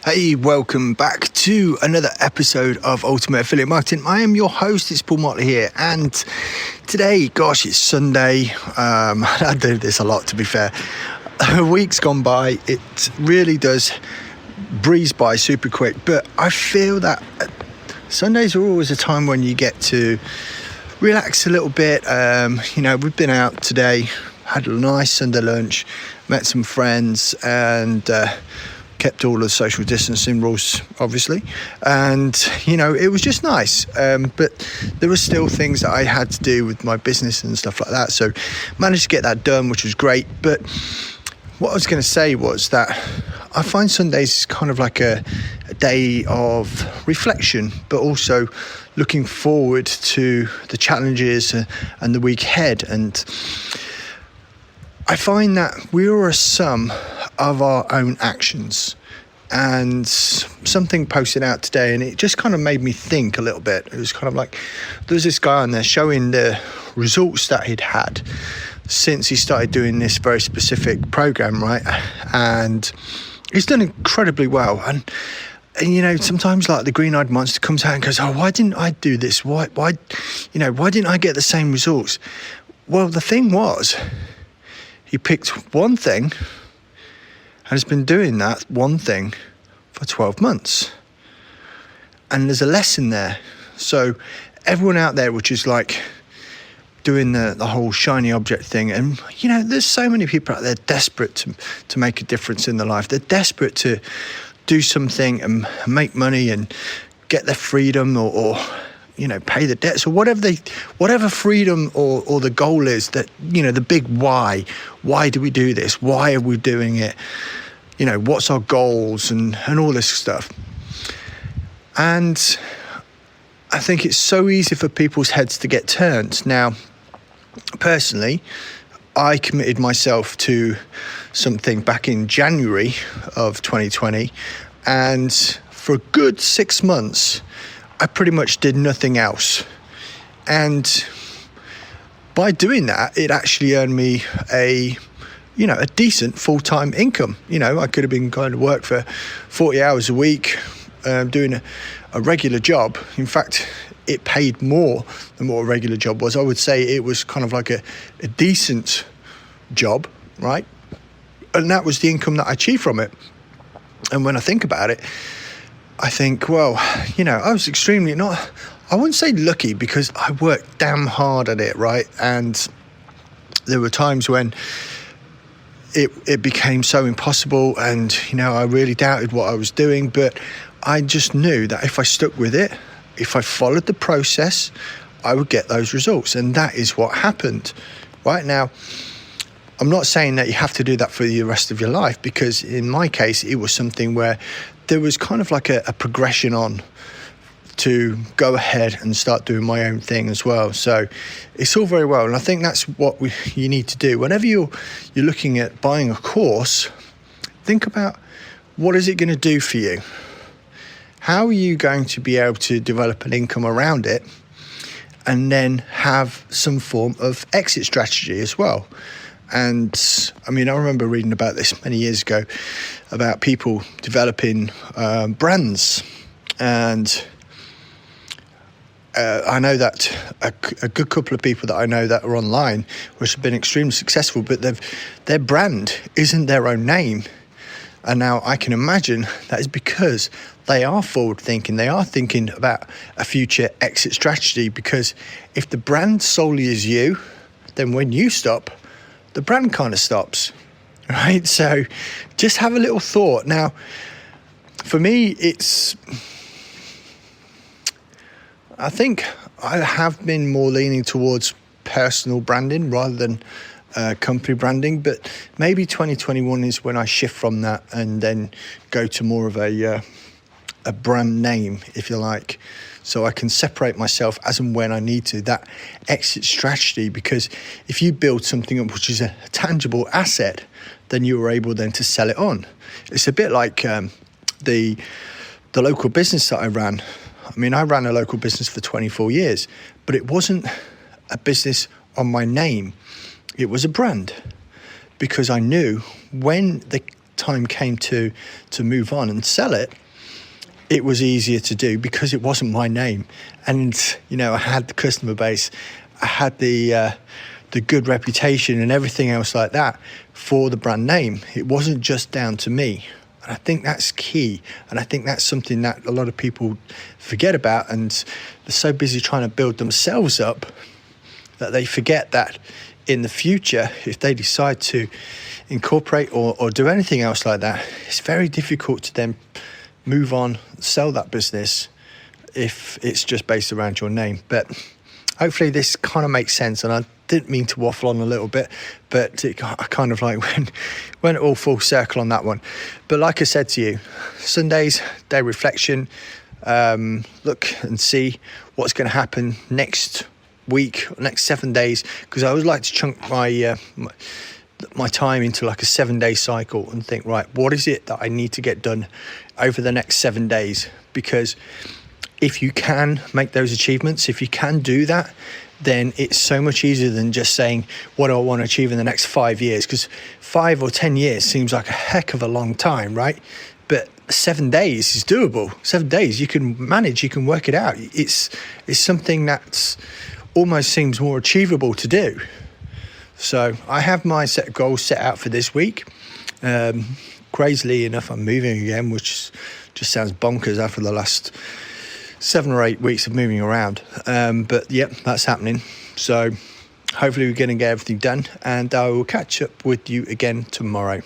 Hey, welcome back to another episode of Ultimate Affiliate Marketing. I am your host, it's Paul Motley here, and today, gosh, it's Sunday. I do this a lot, to be fair. A week's gone by, it really does breeze by super quick, but I feel that Sundays are always a time when you get to relax a little bit. We've been out today, had a nice Sunday lunch, met some friends, and kept all the social distancing rules, obviously, and it was just nice, but there were still things that I had to do with my business and stuff like that, so managed to get that done, which was great. But what I was going to say was that I find Sundays kind of like a day of reflection, but also looking forward to the challenges and the week ahead. And I find that we are a sum of our own actions. And something posted out today, and it just kind of made me think a little bit. It was kind of like, there's this guy on there showing the results that he'd had since he started doing this very specific program, right? And he's done incredibly well. And sometimes like the green-eyed monster comes out and goes, oh, why didn't I do this? Why didn't I get the same results? Well, the thing was, he picked one thing and has been doing that one thing for 12 months. And there's a lesson there. So everyone out there, which is like doing the whole shiny object thing, and there's so many people out there desperate to make a difference in their life. They're desperate to do something and make money and get their freedom or pay the debts or whatever freedom or the goal is, that the big why do we do this, why are we doing it, what's our goals and all this stuff. And I think it's so easy for people's heads to get turned. Now, personally, I committed myself to something back in January of 2020, and for a good 6 months I pretty much did nothing else. And by doing that, it actually earned me a decent full-time income. I could have been going to work for 40 hours a week, doing a regular job. In fact, it paid more than what a regular job was. I would say it was kind of like a decent job, right? And that was the income that I achieved from it. And when I think about it, I think, well, I was extremely I wouldn't say lucky, because I worked damn hard at it, right? And there were times when it became so impossible, and, I really doubted what I was doing, but I just knew that if I stuck with it, if I followed the process, I would get those results. And that is what happened. Right now, I'm not saying that you have to do that for the rest of your life, because in my case, it was something where there was kind of like a progression on to go ahead and start doing my own thing as well. So it's all very well. And I think that's what you need to do. Whenever you're looking at buying a course, think about, what is it going to do for you? How are you going to be able to develop an income around it, and then have some form of exit strategy as well? And I remember reading about this many years ago, about people developing brands. And I know that a good couple of people that I know that are online, which have been extremely successful, but their brand isn't their own name. And now I can imagine that is because they are forward thinking. They are thinking about a future exit strategy, because if the brand solely is you, then when you stop, the brand kind of stops, right? So just have a little thought. Now, for me, I think I have been more leaning towards personal branding rather than company branding, but maybe 2021 is when I shift from that and then go to more of a brand name, if you like, so I can separate myself as and when I need to. That exit strategy, because if you build something up which is a tangible asset, then you are able then to sell it on. It's a bit like the local business that I ran. I ran a local business for 24 years, but it wasn't a business on my name. It was a brand, because I knew when time came to move on and sell it, it was easier to do because it wasn't my name. And, you know, I had the customer base, I had the good reputation and everything else like that for the brand name. It wasn't just down to me. And I think that's key. And I think that's something that a lot of people forget about, and they're so busy trying to build themselves up that they forget that in the future, if they decide to incorporate or do anything else like that, it's very difficult to then move on, sell that business if it's just based around your name. But hopefully this kind of makes sense, and I didn't mean to waffle on a little bit, but I kind of like went all full circle on that one. But like I said to you, Sundays, day reflection, look and see what's going to happen next week, next 7 days, because I always like to chunk my time into like a 7-day cycle and think, right, what is it that I need to get done over the next 7 days? Because if you can make those achievements, if you can do that, then it's so much easier than just saying, what do I want to achieve in the next 5 years? Because 5 or 10 years seems like a heck of a long time, right? But 7 days is doable. 7 days you can manage, you can work it out. It's something that's almost seems more achievable to do. So I have my set of goals set out for this week. Crazily enough, I'm moving again, which just sounds bonkers after the last 7 or 8 weeks of moving around. But yep, that's happening. So hopefully we're going to get everything done, and I will catch up with you again tomorrow.